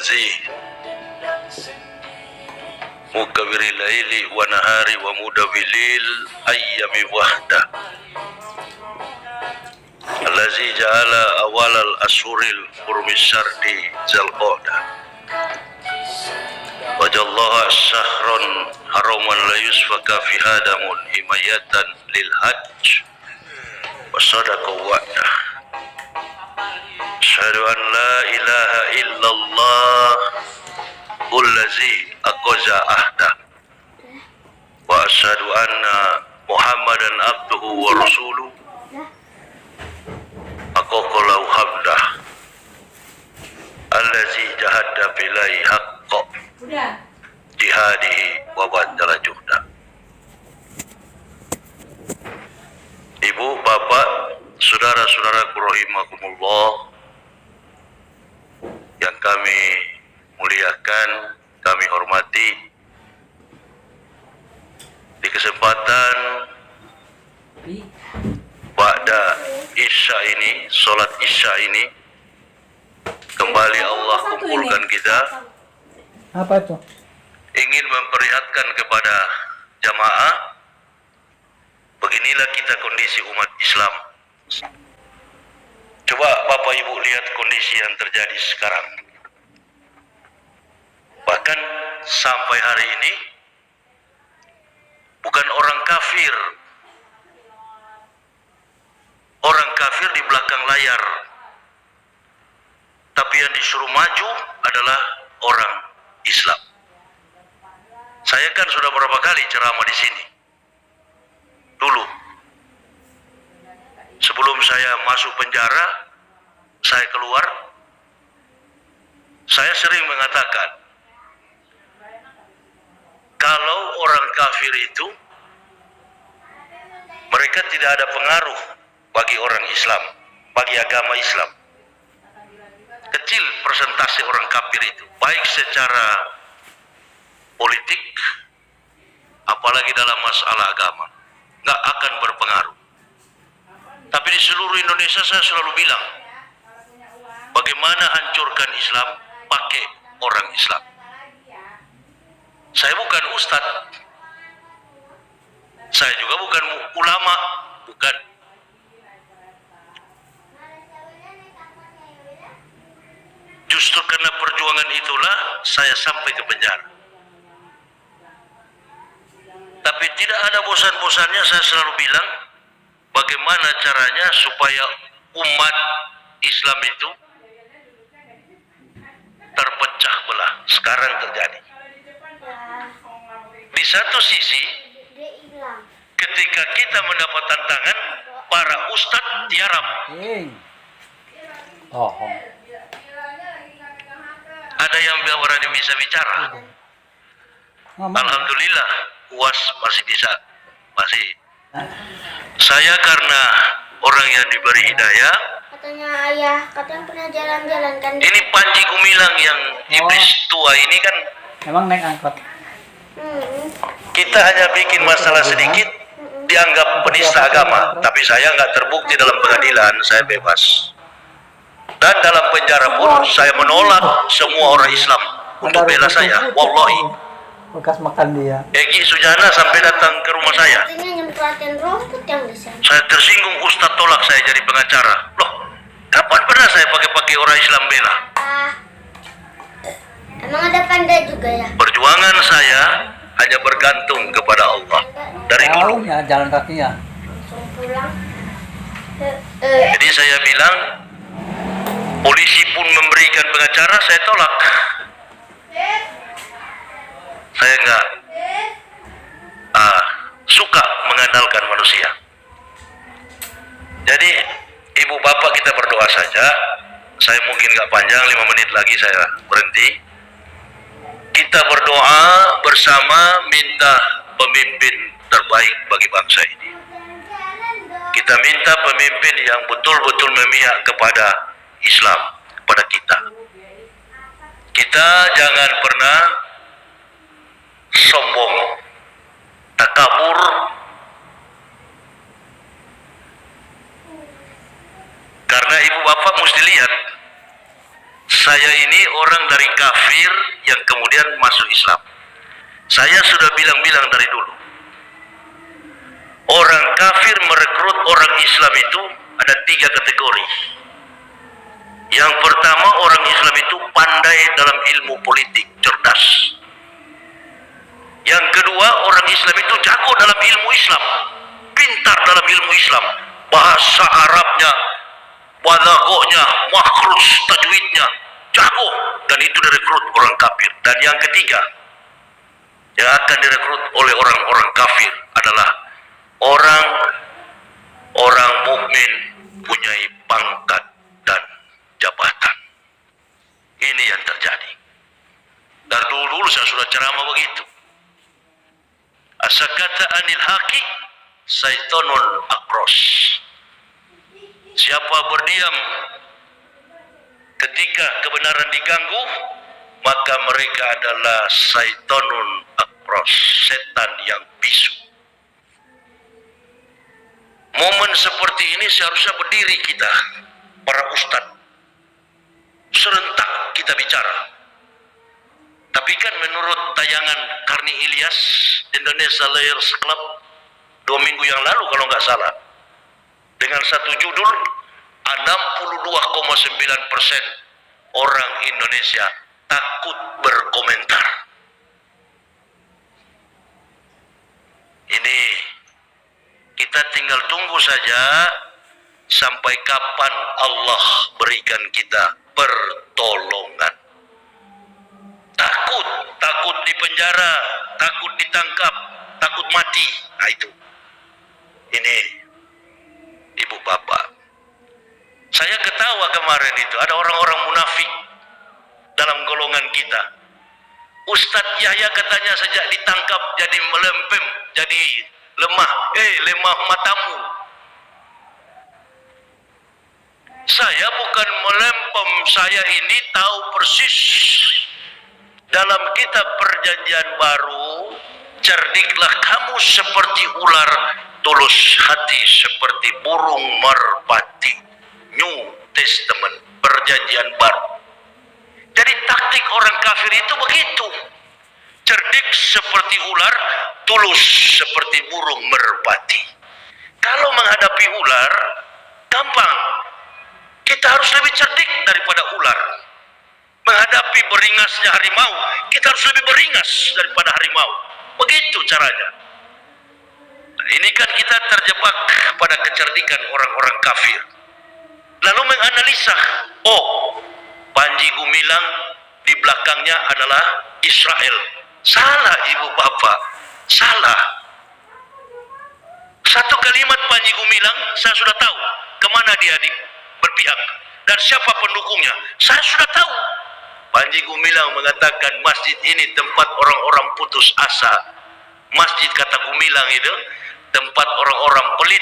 الذي مكبر الليل ونهار ومدبر الأيام وحده الذي جعل أول الأشهر الحرم الشرد ذي القعدة وجعلها شهرا حراما لا يسفك فيها دم حماية للحج وصدق وعده أشهد أن لا إله إلا الله الذي أنقذ عهده وأشهد أن محمدا عبده ورسوله أقول حمده الذي جهد بالله حق جهاده وبذل جهده. Ibu, bapak, saudara-saudaraku rahimakumullah yang kami muliakan, kami hormati, di kesempatan ba'da isya ini, sholat isya ini, kembali Allah kumpulkan kita. Apa itu? Ingin memperlihatkan kepada jamaah, beginilah kita kondisi umat Islam. Coba Bapak Ibu lihat kondisi yang terjadi sekarang. Bahkan sampai hari ini bukan orang kafir di belakang layar, tapi yang disuruh maju adalah orang Islam. Saya kan sudah berapa kali ceramah di sini. Dulu, sebelum saya masuk penjara, saya keluar, saya sering mengatakan, kalau orang kafir itu, mereka tidak ada pengaruh bagi orang Islam, bagi agama Islam. Kecil persentase orang kafir itu, baik secara politik, apalagi dalam masalah agama, nggak akan berpengaruh. Tapi di seluruh Indonesia saya selalu bilang, bagaimana hancurkan Islam pakai orang Islam. Saya bukan ustadz, saya juga bukan ulama, bukan. Justru karena perjuangan itulah saya sampai ke penjara. Tapi tidak ada bosan-bosannya saya selalu bilang, bagaimana caranya supaya umat Islam itu terpecah belah. Sekarang terjadi. Di satu sisi, ketika kita mendapat tantangan, para ustadz tiarap. Ada yang berani bisa bicara. Alhamdulillah, UAS masih bisa. Saya karena orang yang diberi hidayah. Katanya ayah, katanya pernah jalan-jalan kan. Ini Panji Gumilang yang iblis tua ini kan. Emang naik angkot. Kita hanya bikin masalah sedikit, dianggap penista agama. Tapi saya nggak terbukti dalam pengadilan, saya bebas. Dan dalam penjara pun saya menolak semua orang Islam untuk bela saya. Wallahi. Bekas makan dia. Egy Sujana sampai datang ke rumah saya. Katanya nyempratin rumput yang di sana. Saya tersinggung, Ustadz tolak saya jadi pengacara. Loh, kapan pernah saya pakai orang Islam bela? Emang ada panda juga ya? Perjuangan saya hanya bergantung kepada Allah dari dulu. Ya, jalan kakinya. Langsung pulang. Jadi saya bilang, polisi pun memberikan pengacara, saya tolak. Saya nggak suka mengandalkan manusia. Jadi ibu bapak kita berdoa saja. Saya mungkin nggak panjang, 5 menit lagi saya berhenti. Kita berdoa bersama, minta pemimpin terbaik bagi bangsa ini. Kita minta pemimpin yang betul-betul memihak kepada Islam, kepada kita. Kita jangan pernah sombong, takabur, karena ibu bapak mesti lihat saya ini orang dari kafir yang kemudian masuk Islam. Saya sudah bilang-bilang dari dulu, orang kafir merekrut orang Islam itu ada 3 kategori. Yang pertama, orang Islam itu pandai dalam ilmu politik, cerdas. Yang kedua, orang Islam itu jago dalam ilmu Islam, pintar dalam ilmu Islam, bahasa Arabnya, balaghahnya, makhraj, tajwidnya, jago, dan itu direkrut orang kafir. Dan yang ketiga, yang akan direkrut oleh orang-orang kafir adalah orang mukmin punya pangkat dan jabatan. Ini yang terjadi. Dari dulu saya sudah ceramah begitu. Asakata anil haqi syaitonun akros. Siapa berdiam ketika kebenaran diganggu, maka mereka adalah syaitonun akros, setan yang bisu. Momen seperti ini seharusnya berdiri kita, para ustadz, serentak kita bicara. Tapi kan menurut tayangan Karni Ilyas, Indonesia Layers Club 2 minggu yang lalu kalau nggak salah, dengan satu judul 62,9% orang Indonesia takut berkomentar. Ini kita tinggal tunggu saja sampai kapan Allah berikan kita pertolongan. Takut di penjara, takut ditangkap, takut mati. Nah itu. Ini ibu bapak. Saya ketawa kemarin itu, ada orang-orang munafik dalam golongan kita. Ustadz Yahya katanya sejak ditangkap jadi melempem, jadi lemah. Lemah matamu. Saya bukan melempem, saya ini tahu persis. Dalam kitab Perjanjian Baru, cerdiklah kamu seperti ular, tulus hati seperti burung merpati. New Testament, Perjanjian Baru. Jadi taktik orang kafir itu begitu. Cerdik seperti ular, tulus seperti burung merpati. Kalau menghadapi ular, gampang. Kita harus lebih cerdik daripada ular. Menghadapi beringasnya harimau, kita harus lebih beringas daripada harimau. Begitu caranya. Nah, ini kan kita terjebak pada kecerdikan orang-orang kafir. Lalu menganalisa, Panji Gumilang di belakangnya adalah Israel. Salah ibu bapak, salah. Satu kalimat Panji Gumilang, saya sudah tahu kemana dia berpihak dan siapa pendukungnya. Saya sudah tahu. Panji Gumilang mengatakan masjid ini tempat orang-orang putus asa. Masjid kata Gumilang itu tempat orang-orang pelit.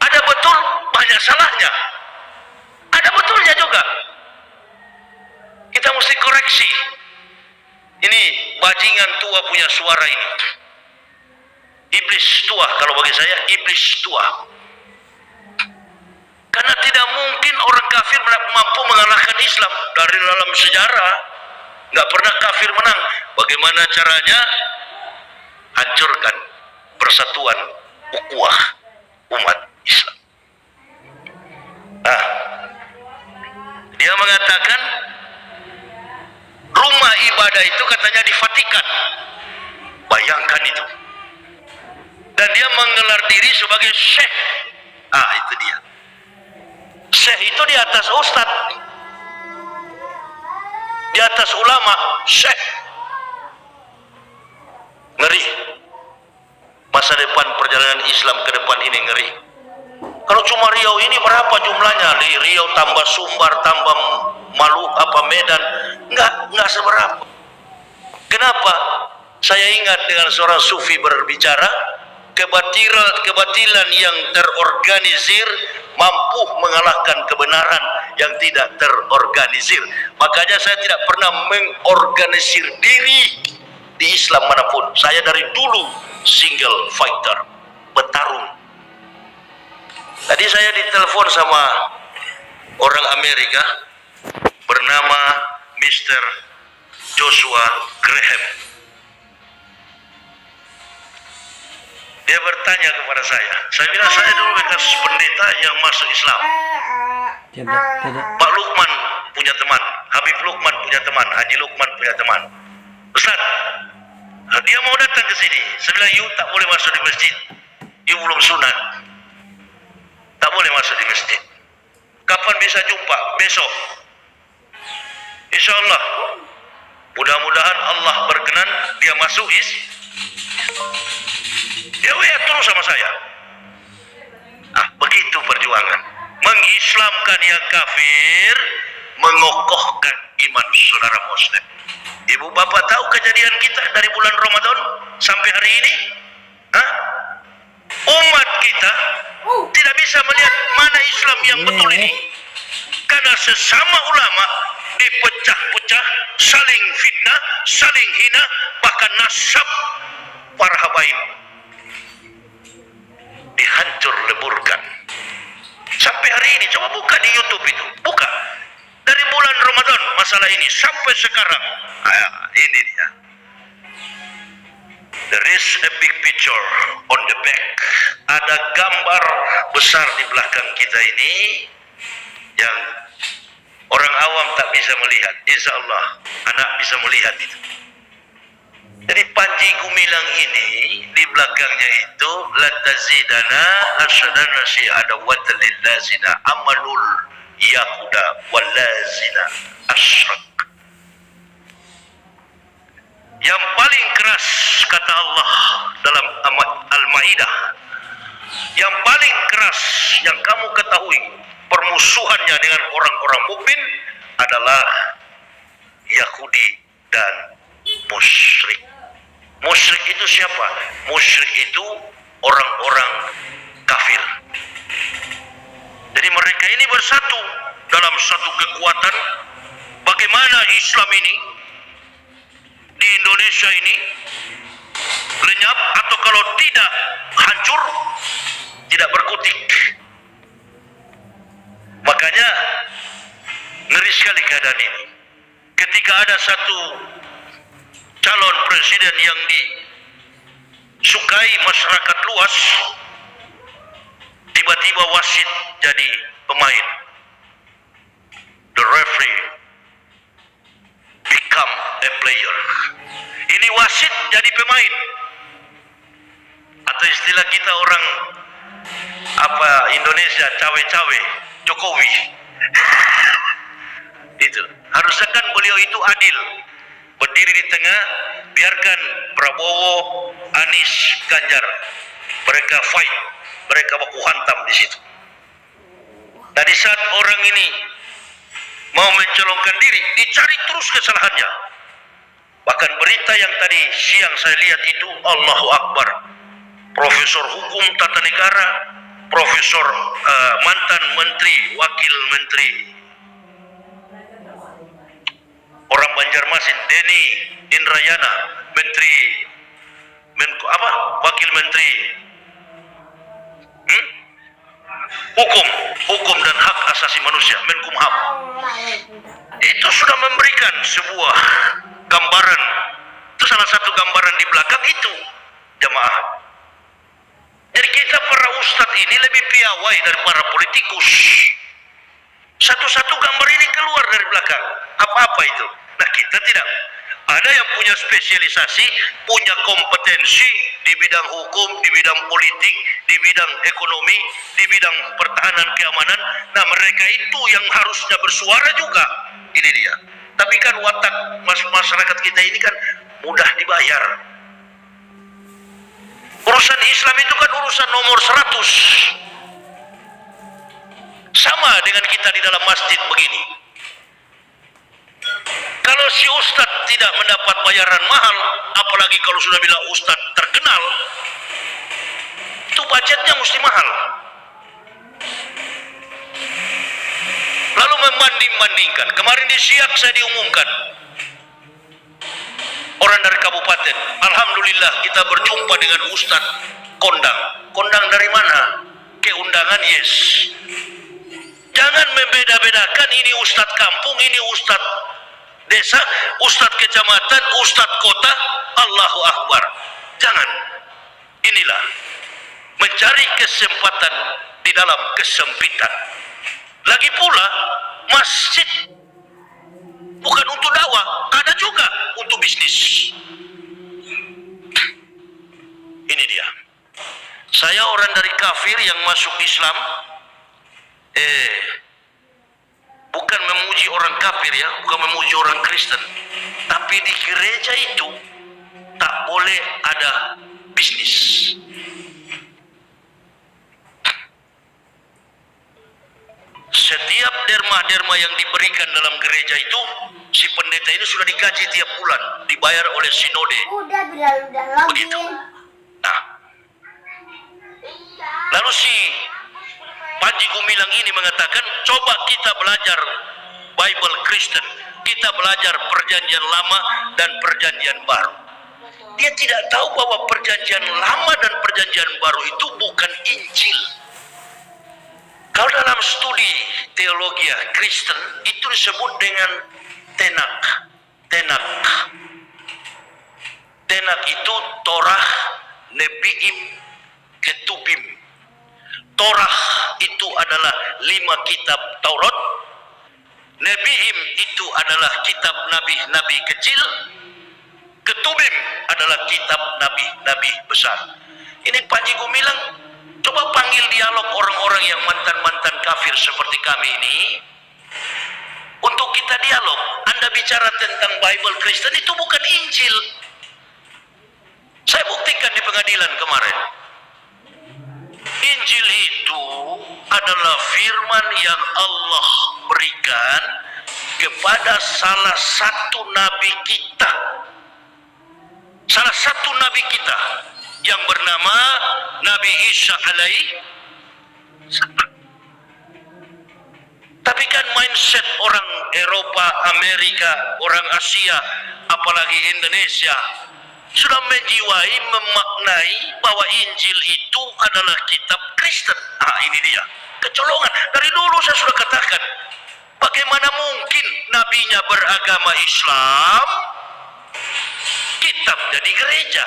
Ada betul, banyak salahnya. Ada betulnya juga. Kita mesti koreksi. Ini bajingan tua punya suara ini. Iblis tua, kalau bagi saya iblis tua. Karena tidak mungkin orang kafir mampu mengalahkan Islam dari dalam sejarah. Nggak pernah kafir menang. Bagaimana caranya? Hancurkan persatuan ukhuwah umat Islam. Nah, dia mengatakan rumah ibadah itu katanya di Vatikan. Bayangkan itu. Dan dia menggelar diri sebagai syekh. Itu dia. Syekh itu di atas ustadz, di atas ulama, syekh. Ngeri. Masa depan perjalanan Islam ke depan ini ngeri. Kalau cuma Riau ini berapa jumlahnya? Di Riau tambah Sumbar, tambah Medan, nggak seberapa. Kenapa? Saya ingat dengan seorang sufi berbicara, kebatilan yang terorganisir mampu mengalahkan kebenaran yang tidak terorganisir. Makanya saya tidak pernah mengorganisir diri di Islam manapun. Saya dari dulu single fighter, petarung. Tadi saya ditelepon sama orang Amerika bernama Mr. Joshua Graham. Dia bertanya kepada saya bilang saya dulu bekas pendeta yang masuk Islam. Tidak. Pak Lukman punya teman, Habib Lukman punya teman, Haji Lukman punya teman. Ustaz, dia mau datang ke sini. Saya bilang, you tak boleh masuk di masjid. You belum sunat. Tak boleh masuk di masjid. Kapan bisa jumpa? Besok. Insya Allah. Mudah-mudahan Allah berkenan dia masuk dia WA terus sama saya. Begitu perjuangan. Mengislamkan yang kafir, mengokohkan iman saudara muslim. Ibu bapak tahu kejadian kita dari bulan Ramadan sampai hari ini? Umat kita tidak bisa melihat mana Islam yang betul ini. Karena sesama ulama dipecah-pecah, saling fitnah, saling hina, bahkan nasab para habaib dihancur leburkan. Sampai hari ini, coba buka di YouTube itu, buka. Dari bulan Ramadan masalah ini sampai sekarang. Ini dia. There is a big picture on the back. Ada gambar besar di belakang kita ini yang orang awam tak bisa melihat. Insya Allah anak bisa melihat itu. Jadi Panji Gumilang ini di belakangnya itu la tazidana asyadana syi'ada wa talillazina amalul yahuda walazina asyrak. Yang paling keras kata Allah dalam Al-Maidah, yang paling keras yang kamu ketahui permusuhannya dengan orang-orang mukmin adalah Yahudi dan musyrik. Musyrik itu siapa? Musyrik itu orang-orang kafir. Jadi mereka ini bersatu dalam satu kekuatan. Bagaimana Islam ini di Indonesia ini lenyap, atau kalau tidak hancur, tidak berkutik. Makanya ngeri sekali keadaan ini. Ketika ada satu calon presiden yang disukai masyarakat luas, tiba-tiba wasit jadi pemain. The referee become a player. Ini wasit jadi pemain. Atau istilah kita orang Indonesia, cawe-cawe, Jokowi. Itu. Harusnya kan beliau itu adil. Berdiri di tengah, biarkan Prabowo, Anies, Ganjar. Mereka fight, mereka baku hantam di situ. Nah, di saat orang ini mau mencalonkan diri, dicari terus kesalahannya. Bahkan berita yang tadi siang saya lihat itu, Allahu Akbar. Profesor Hukum Tata Negara, Profesor mantan Menteri, Wakil Menteri orang Banjarmasin, Denny Indrayana, Menteri Wakil Menteri Hukum dan Hak Asasi Manusia, Menkumham. Itu sudah memberikan sebuah gambaran. Itu salah satu gambaran di belakang itu, jamaah. Jadi kita para ustadz ini lebih piawai dari para politikus. Satu-satu gambar ini keluar dari belakang. Apa-apa itu. Nah, kita tidak. Ada yang punya spesialisasi, punya kompetensi di bidang hukum, di bidang politik, di bidang ekonomi, di bidang pertahanan keamanan. Nah, mereka itu yang harusnya bersuara juga. Ini dia. Tapi kan watak masyarakat kita ini kan mudah dibayar. Urusan Islam itu kan urusan nomor 100. Sama dengan kita di dalam masjid begini. Kalau si ustadz tidak mendapat bayaran mahal, apalagi kalau sudah bilang ustadz terkenal, itu budgetnya mesti mahal. Lalu membanding-bandingkan. Kemarin di Siak saya diumumkan, orang dari kabupaten, alhamdulillah kita berjumpa dengan ustadz kondang. Kondang dari mana? Keundangan, yes. Jangan membeda-bedakan ini ustadz kampung, ini ustadz desa, ustadz kecamatan, ustadz kota. Allahu Akbar. Jangan. Inilah mencari kesempatan di dalam kesempitan. Lagi pula masjid bukan untuk dakwah, ada juga untuk bisnis. Ini dia. Saya orang dari kafir yang masuk Islam. Bukan memuji orang kafir ya, bukan memuji orang Kristen. Tapi di gereja itu tak boleh ada bisnis. Setiap derma-derma yang diberikan dalam gereja itu, si pendeta ini sudah digaji tiap bulan, dibayar oleh sinode. Udah Bilal, udah login. Begitu. Nah, lalu si Panji Gumilang ini mengatakan, coba kita belajar Bible Kristen, kita belajar perjanjian lama dan perjanjian baru. Dia tidak tahu bahwa perjanjian lama dan perjanjian baru itu bukan Injil. Kalau dalam studi teologi Kristen itu disebut dengan tenak. Tenak. Tenak itu Torah, Nebiim, Ketubim. Torah itu adalah 5 kitab Taurat. Nebiim itu adalah kitab nabi-nabi kecil. Ketubim adalah kitab nabi-nabi besar. Ini Panji Gumilang, coba panggil dialog orang-orang yang mantan-mantan kafir seperti kami ini. Untuk kita dialog. Anda bicara tentang Bible Kristen, itu bukan Injil. Saya buktikan di pengadilan kemarin. Injil itu adalah firman yang Allah berikan kepada salah satu nabi kita. Salah satu nabi kita yang bernama Nabi Isa alaihi salam. Tapi kan mindset orang Eropa, Amerika, orang Asia, apalagi Indonesia sudah menjiwai, memaknai bahwa Injil itu adalah kitab Kristen. Ini dia kecolongan. Dari dulu saya sudah katakan, bagaimana mungkin nabinya beragama Islam, kitabnya di gereja.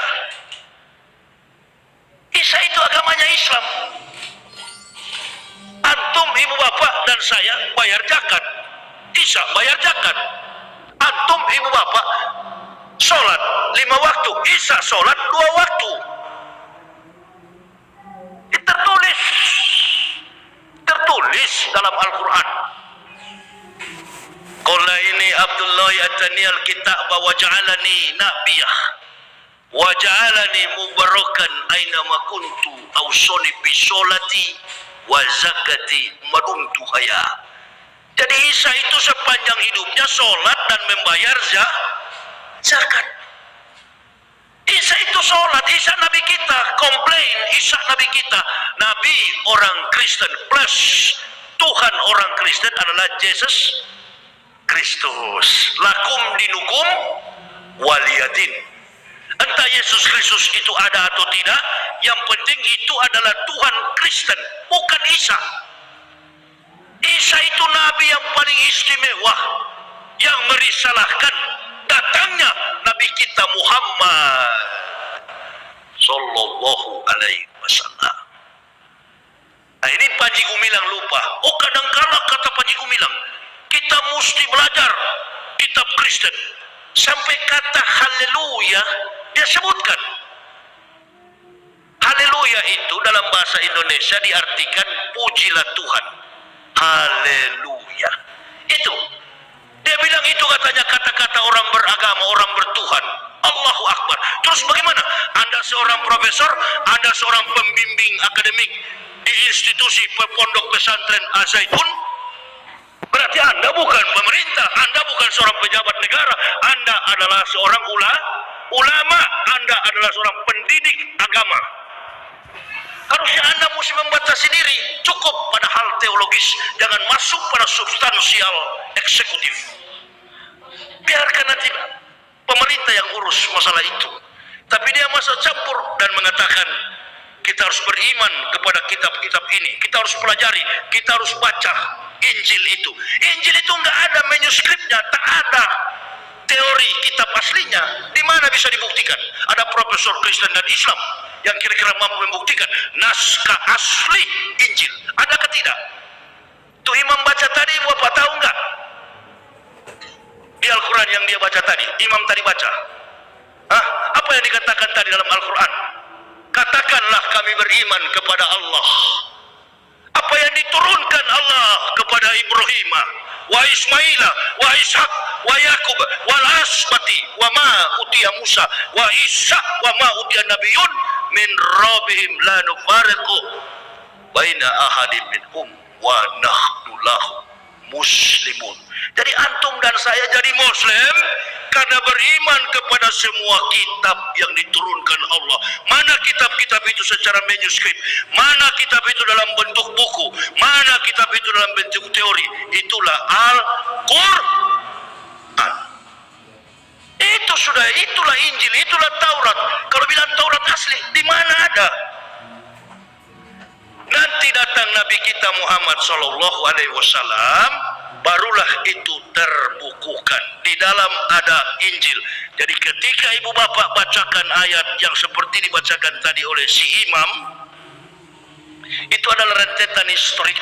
Isa itu agamanya Islam. Antum, ibu bapak dan saya bayar zakat. Isa bayar zakat. Antum, ibu bapak sholat 5 waktu, Isa sholat 2 waktu. Tertulis dalam Al-Quran. Qala ini Abdullah atani al-kitab wa ja'alani nabiyah wa ja'alani mubarakan aina ma kuntu awsani bi sholati wa zakati madumtu haya. Jadi Isa itu sepanjang hidupnya sholat dan membayar zakat. Isa itu sholat, Isa nabi kita, komplain, Isa nabi kita, nabi orang Kristen plus Tuhan orang Kristen adalah Yesus Kristus. Lakum dinukum waliyadin. Entah Yesus Kristus itu ada atau tidak, yang penting itu adalah Tuhan Kristen, bukan Isa. Isa itu nabi yang paling istimewa, yang merisalahkan datangnya Nabi kita Muhammad Sallallahu Alaihi Wasallam. Nah, ini Panji Gumilang lupa. Oh, kadang-kala kata Panji Gumilang, kita mesti belajar kitab Kristen. Sampai kata haleluya dia sebutkan. Haleluya itu dalam bahasa Indonesia diartikan pujilah Tuhan. Haleluya. Itu. Dia bilang itu katanya kata-kata orang beragama, orang bertuhan. Allahu Akbar. Terus bagaimana? Anda seorang profesor, Anda seorang pembimbing akademik di institusi pondok pesantren Al-Zaitun. Berarti Anda bukan pemerintah, Anda bukan seorang pejabat negara, Anda adalah seorang ulama, Anda adalah seorang pendidik agama. Harusnya Anda mesti membatasi diri, cukup pada hal teologis, jangan masuk pada substansial eksekutif. Biarkan nanti pemerintah yang urus masalah itu. Tapi dia masuk campur dan mengatakan kita harus beriman kepada kitab-kitab ini, kita harus pelajari, kita harus baca. Injil itu. Injil itu nggak ada manuskripnya, tak ada teori kitab aslinya. Di mana bisa dibuktikan? Ada profesor Kristen dan Islam yang kira-kira mampu membuktikan naskah asli Injil. Adakah tidak? Tuh imam baca tadi, Bapak tahu nggak? Di Al-Quran yang dia baca tadi, imam tadi baca. Hah? Apa yang dikatakan tadi dalam Al-Quran? Katakanlah kami beriman kepada Allah. Apa yang diturunkan Allah kepada Ibrahim, wa Ismail, wa Ishak, wa Yakub, wal asbati, wa ma utiya Musa, wa Isa, wa ma utiya Nabiyun min rabbihim la nufariqu baina ahadin minhum wa nahnu lahu muslimun. Jadi antum dan saya jadi muslim karena beriman kepada semua kitab yang diturunkan Allah. Mana kitab-kitab itu secara manuskrip, mana kitab itu dalam bentuk buku, mana kitab itu dalam bentuk teori. Itulah Al-Quran. Itulah Injil, itulah Taurat. Kalau bilang Taurat asli, di mana ada? Nanti datang Nabi kita Muhammad sallallahu alaihi wasallam, barulah itu terbukukan. Di dalam ada Injil. Jadi ketika ibu bapak bacakan ayat yang seperti dibacakan tadi oleh si imam, itu adalah rentetan historik.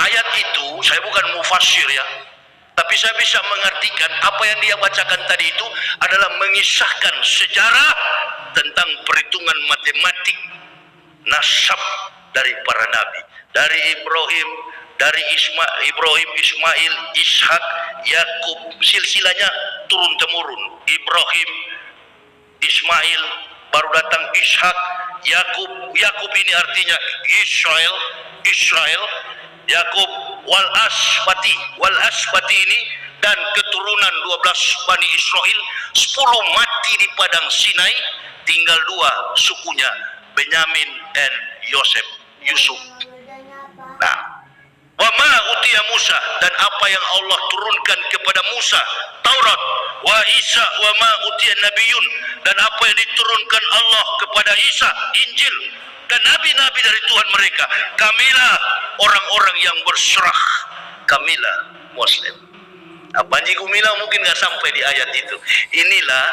Ayat itu, saya bukan mufassir ya, tapi saya bisa mengartikan apa yang dia bacakan tadi itu adalah mengisahkan sejarah tentang perhitungan matematik nasab dari para nabi, dari Ibrahim, dari Ibrahim, Ismail, Ishak, Yakub, silsilahnya turun temurun. Ibrahim, Ismail, baru datang Ishak, Yakub. Yakub ini artinya Israel, Yakub, wal asbati ini dan keturunan 12 Bani Israel, 10 mati di padang Sinai, tinggal 2 sukunya, Benyamin dan Yusuf. Nah, wa ma utiya Musa, dan apa yang Allah turunkan kepada Musa, Taurat, wa Isa wa ma utiya Nabiyun, dan apa yang diturunkan Allah kepada Isa, Injil, dan nabi-nabi dari Tuhan mereka. Kamilah orang-orang yang berserah, kamilah muslim. Panji Gumilang mungkin nggak sampai di ayat itu. Inilah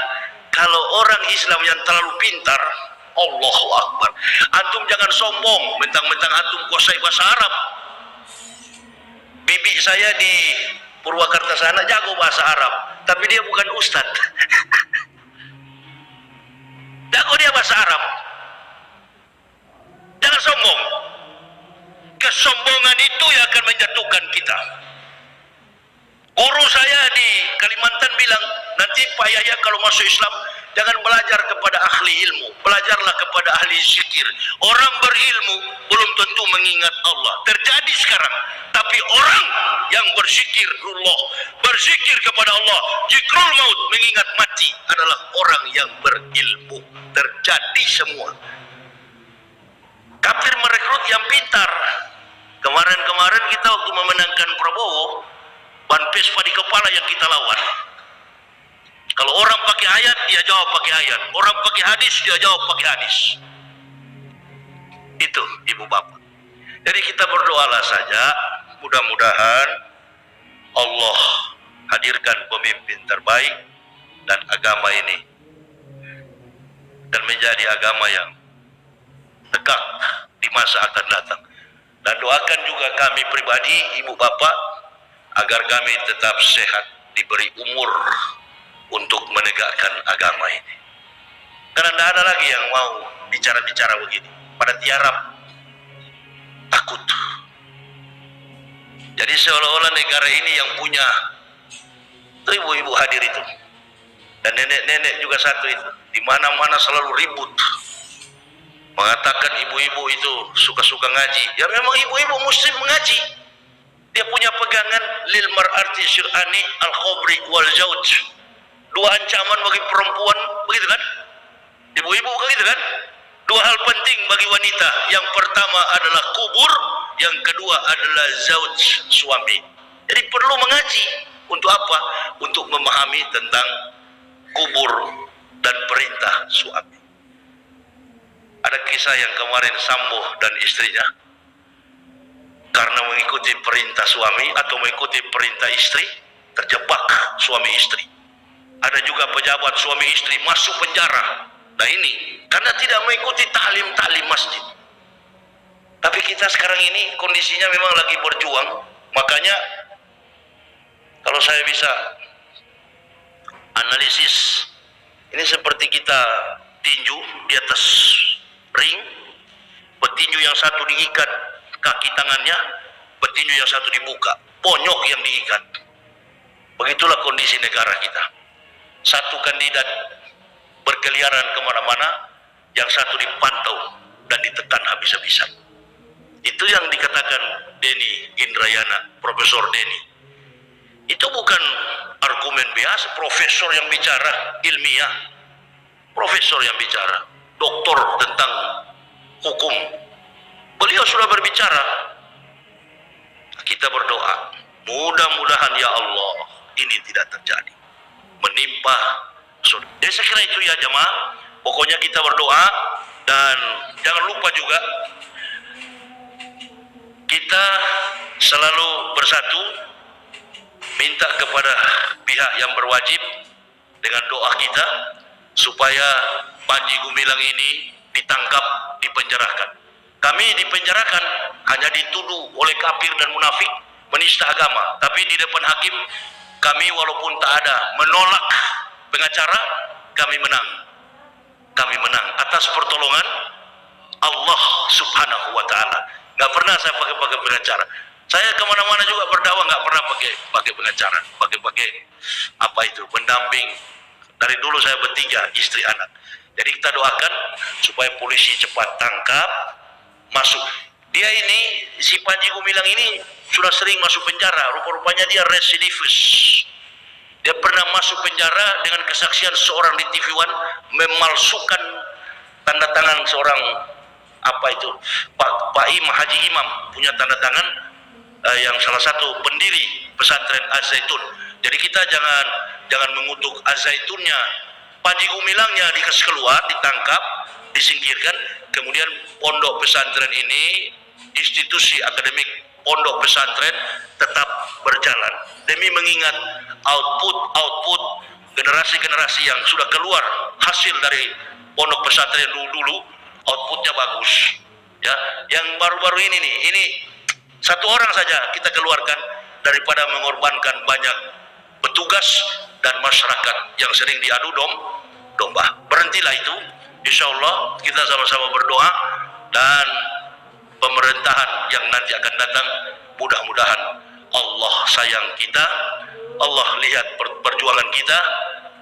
kalau orang Islam yang terlalu pintar, Allahu Akbar. Antum jangan sombong, mentang-mentang antum kuasai bahasa Arab. Bibi saya di Purwakarta sana jago bahasa Arab, tapi dia bukan ustadz. Jago dia bahasa Arab. Jangan sombong. Kesombongan itu yang akan menjatuhkan kita. Guru saya di Kalimantan bilang, nanti Pak Yahya kalau masuk Islam jangan belajar kepada ahli ilmu, belajarlah kepada ahli zikir. Orang berilmu belum tentu mengingat Allah. Terjadi sekarang. Tapi orang yang berzikirullah, berzikir kepada Allah, zikrul maut, mengingat mati, adalah orang yang berilmu. Terjadi semua. Kafir merekrut yang pintar. Kemarin kita waktu memenangkan Prabowo, ban Vespa di kepala yang kita lawan. Kalau orang pakai ayat, dia jawab pakai ayat. Orang pakai hadis, dia jawab pakai hadis. Itu ibu bapak. Jadi kita berdoalah saja, mudah-mudahan Allah hadirkan pemimpin terbaik dan agama ini dan menjadi agama yang tegak di masa akan datang. Dan doakan juga kami pribadi, ibu bapak, agar kami tetap sehat, diberi umur untuk menegakkan agama ini. Karena tidak ada lagi yang mau bicara-bicara begini. Pada tiarap, takut. Jadi seolah-olah negara ini yang punya. Itu ibu-ibu hadir itu. Dan nenek-nenek juga satu itu. Di mana-mana selalu ribut. Mengatakan ibu-ibu itu suka-suka ngaji. Ya memang ibu-ibu muslim mengaji. Dia punya pegangan lil mar'ati syir'ani al-khobri wal jauj. 2 ancaman bagi perempuan, begitu kan? Ibu-ibu begitu kan? 2 hal penting bagi wanita. Yang pertama adalah kubur, yang kedua adalah zauj, suami. Jadi perlu mengaji. Untuk apa? Untuk memahami tentang kubur dan perintah suami. Ada kisah yang kemarin Sambo dan istrinya karena mengikuti perintah suami atau mengikuti perintah istri, terjebak suami istri. Ada juga pejabat suami istri masuk penjara. Nah ini karena tidak mengikuti taklim masjid. Tapi kita sekarang ini kondisinya memang lagi berjuang. Makanya kalau saya bisa analisis, ini seperti kita tinju di atas ring, petinju yang satu diikat kaki tangannya, petinju yang satu dibuka, ponyok yang diikat. Begitulah kondisi negara kita. Satu kandidat berkeliaran kemana-mana, yang satu dipantau dan ditekan habis-habisan. Itu yang dikatakan Denny Indrayana, Profesor Denny. Itu bukan argumen biasa, profesor yang bicara ilmiah, profesor yang bicara, doktor tentang hukum. Beliau sudah berbicara. Kita berdoa, mudah-mudahan ya Allah ini tidak terjadi, menimpa. Jadi saya kira itu ya jemaah. Pokoknya kita berdoa dan jangan lupa juga kita selalu bersatu, minta kepada pihak yang berwajib dengan doa kita supaya Panji Gumilang ini ditangkap, dipenjarakan. Kami dipenjarakan hanya dituduh oleh kafir dan munafik menista agama, tapi di depan hakim kami walaupun tak ada menolak pengacara, kami menang. Kami menang atas pertolongan Allah Subhanahu wa Ta'ala. Gak pernah saya pakai pengacara. Saya kemana-mana juga berdakwah nggak pernah pakai pengacara, pakai apa itu pendamping. Dari dulu saya bertiga, istri anak. Jadi kita doakan supaya polisi cepat tangkap, masuk. Dia ini si Panji Gumilang ini sudah sering masuk penjara. Rupa-rupanya dia residivis. Dia pernah masuk penjara dengan kesaksian seorang di TV One memalsukan tanda tangan seorang apa itu Pak Haji Imam punya tanda tangan yang salah satu pendiri pesantren Az-Zaitun. Jadi kita jangan mengutuk Az-Zaitunnya. Panji Gumilangnya dikasih keluar, ditangkap, disingkirkan, kemudian pondok pesantren ini, institusi akademik pondok pesantren tetap berjalan demi mengingat output generasi-generasi yang sudah keluar hasil dari pondok pesantren dulu outputnya bagus ya. Yang baru-baru ini satu orang saja kita keluarkan daripada mengorbankan banyak petugas dan masyarakat yang sering diadu domba. Berhentilah itu, insya Allah kita sama-sama berdoa dan pemerintahan yang nanti akan datang mudah-mudahan Allah sayang kita, Allah lihat perjuangan kita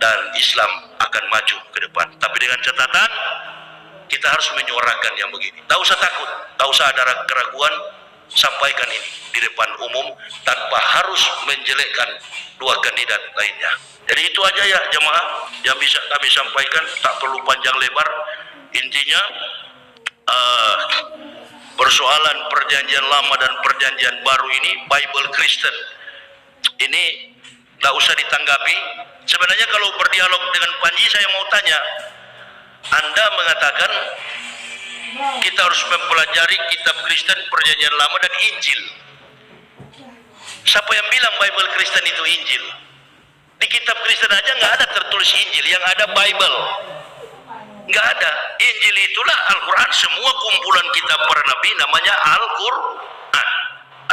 dan Islam akan maju ke depan. Tapi dengan catatan kita harus menyuarakan yang begini. Tak usah takut, tak usah ada keraguan, sampaikan ini di depan umum tanpa harus menjelekkan dua kandidat lainnya. Jadi itu aja ya jemaah yang bisa kami sampaikan, tak perlu panjang lebar. Intinya persoalan perjanjian lama dan perjanjian baru ini Bible Kristen ini tak usah ditanggapi. Sebenarnya kalau berdialog dengan Panji, saya mau tanya, Anda mengatakan kita harus mempelajari kitab Kristen perjanjian lama dan Injil. Siapa yang bilang Bible Kristen itu Injil? Di kitab Kristen aja nggak ada tertulis Injil, yang ada Bible. Nggak ada. Injil itulah Al-Quran, semua kumpulan kitab para nabi namanya Al-Quran.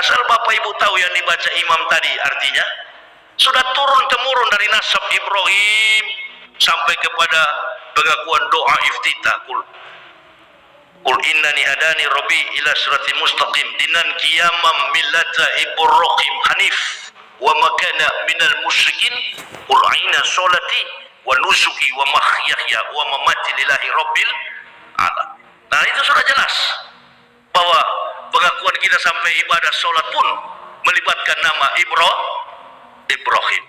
Asal Bapak Ibu tahu yang dibaca imam tadi artinya sudah turun-temurun dari nasab Ibrahim sampai kepada pengakuan doa iftitah. Qul innani hadani rabbi ila siratin mustaqim dinan qiyamam millata Ibrahim hanif wa ma kana minal musyrikin qul aina sholati wa nusuki wa mahyaya wa mamati lillahi rabbil alamin. Nah itu sudah jelas bahwa pengakuan kita sampai ibadah sholat pun melibatkan nama Ibrahim.